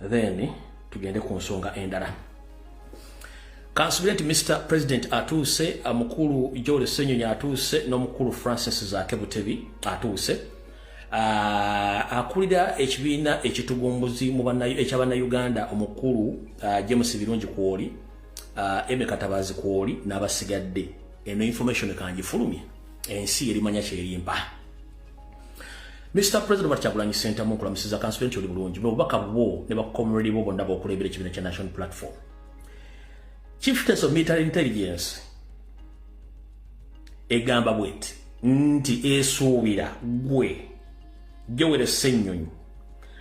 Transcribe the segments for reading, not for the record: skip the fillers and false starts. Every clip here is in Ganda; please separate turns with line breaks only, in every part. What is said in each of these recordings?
then tugende ku nsonga endala. Kansubira nti Mr. President atuuse, mukulu Joel Ssenyonyi atuuse, n'omukulu Francis Zaake Butebi atuuse. Akulira ekibiina ekitugumbuzi mu eky'Abannayuganda omukulu James Birungi Kwoli, Eme Katabazi Kwoli n'abasigadde. Eno information kanjifulumye ensi erimanya kyerimpa. Mr. President Kyagulanyi Ssentamu nkulamusiza Kansubira nti oli bulungi n'obubaka bwo ne bakomredi bo bonna b'okulembera ekibiina kya National Platform. Chieftains of Military Intelligence egamba bweti nti esuubira gwe Joel Ssenyonyi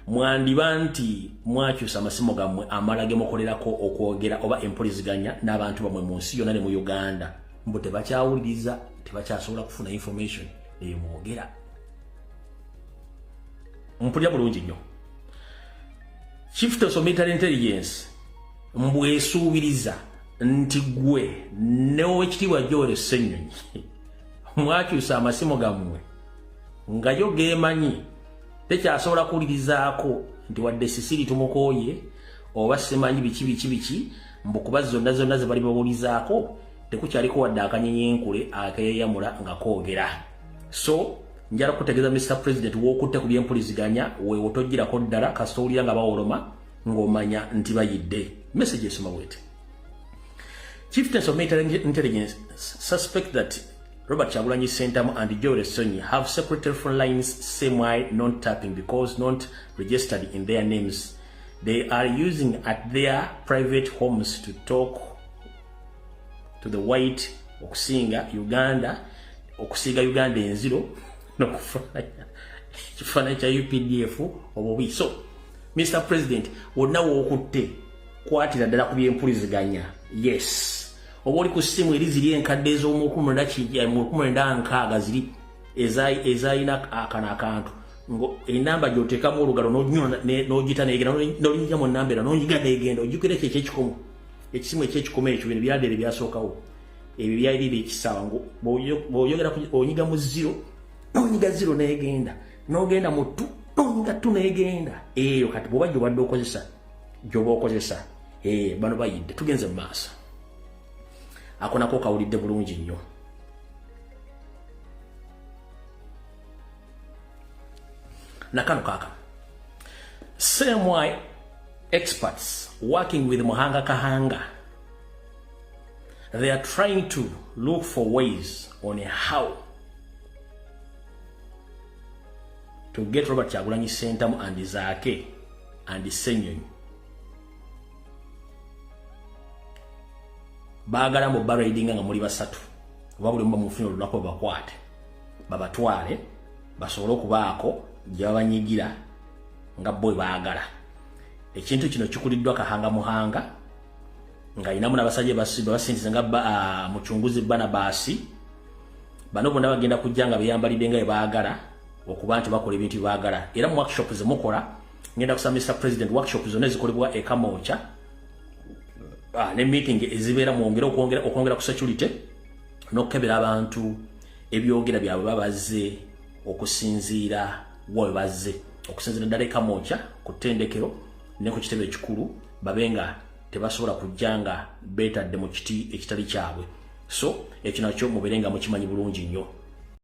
mwandiba nti mwakyusa amasimu gammwe amala ge mukolerako okwogera oba empuliziganya n'abantu bamwe mu nsi yonna ne mu Uganda mbu tebakyawuliriza, tebakyasobola kufuna information eyo mwogera. Mpulira bulungi nnyo. Chieftains of Military Intelligence mbwesuubiriza nti gwe n'owekitiibwa Joel Ssenyonyi mwakyusa amasimu gammwe nga yo geemanyi tekyasobola kuwulirizaako nti wadde Sisiri tumukooye oba simanyi biki mbukuba zonna ze bali babuulizaako tekukyaliko wadde akanyenyenkule akeyeyamula nga koogera. So njala kutegeeza Mr. President w'okutte ku by'empuliziganya weewo tojjirako ddala kasita owulira nga bawoloma ng'omanya nti bayidde. Message esoma bweti. Chieftains of Military Intelligence suspect that Robert Kyagulanyi Ssentamu and Joel Ssenyonyi have separate telephone lines same-way non-tapping because not registered in their names. They are using at their private homes to talk to the white okusinga Uganda enziro n'okufaananya kya UPDF obubi. So Mr. President wonna w'okutte kwatira ddala ku by'empuliziganya. Yes. Oba oli ku ssimu eri ziri enkadde ez'omu1996 ziri ezayina akana akantu enamba gy'oteekamu olugalo n'ogiyita n'egenda n'olinnya mu nnamba era n'onyiga n'egenda ojjukira ekyo ekyekikomo ekisimu ekyekikomo ekyo bino byadde byasookawo ebyo byalira ekisaawa bw'oyogera onyiga mu 0 n'onyiga 0 n'egenda n'ogenda mu 2 n'onyiga 2 n'egenda eyo kati bw'oba gy'obadde okozesa gy'oba okozesa bano bayidde tugenze mu maaso. Ako nako kawulidde bulungi nnyo. Nakano kaka. Same way experts working with Muhanga Kahanga, they are trying to look for ways on how to get Robert Kyagulanyi Ssentamu and Zaake and Ssenyonyi baagala mu baradinga nga muli basatu oba buli mu mufino lunaku bakwate babatwale basobole okubaako gye babanyigira nga boy baagala. Ekintu kino kikuliddwa Kahanga Muhanga nga inamu n'abasajja basinziza nga muchunguzi Barnabasi bano bonna bagenda kujja nga beyambalidde nga baagala okuba nti bakola ebintu baagala. Era mu workshop zemukola ngenda kusaba Mr. President workshop zonna zikolebwa e Kamoocha ne meeting ezibera mwongera okwongera ku security n'okebera abantu ebyogera byabwe babaze okusinziira wawe bazze okusinziira ddala Kamoocha ku ttendekero ne ku kitebe ekikulu babenga tebasobola kujjanga betadde mu kiti ekitali kyabwe. So ekyo nakyo muberenga mukimanyi bulungi nnyo.